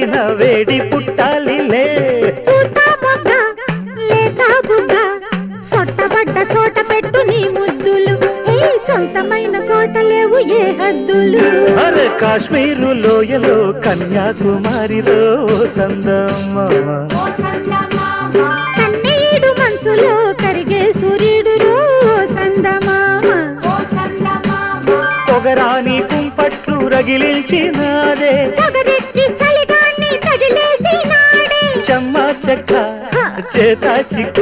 ఎక్కడైనా వేడి పుట్టాలిలే సొట్టబడ్డ చోట పెట్టు నీ ముద్దులు సొంతమైన చోట లేవు ఏ హద్దులు అరే కాశ్మీరు లోయలో కన్యాకుమారిలో సందమామ కన్నీడు మంచులో కరిగే సూర్యుడు సందమామ పొగరాని కుంపట్లు రగిలించినాడే పొగరెక్కి చలిగాన్ని తగిలేసినాడే చెమ్మ చెక్క చేత చిక్క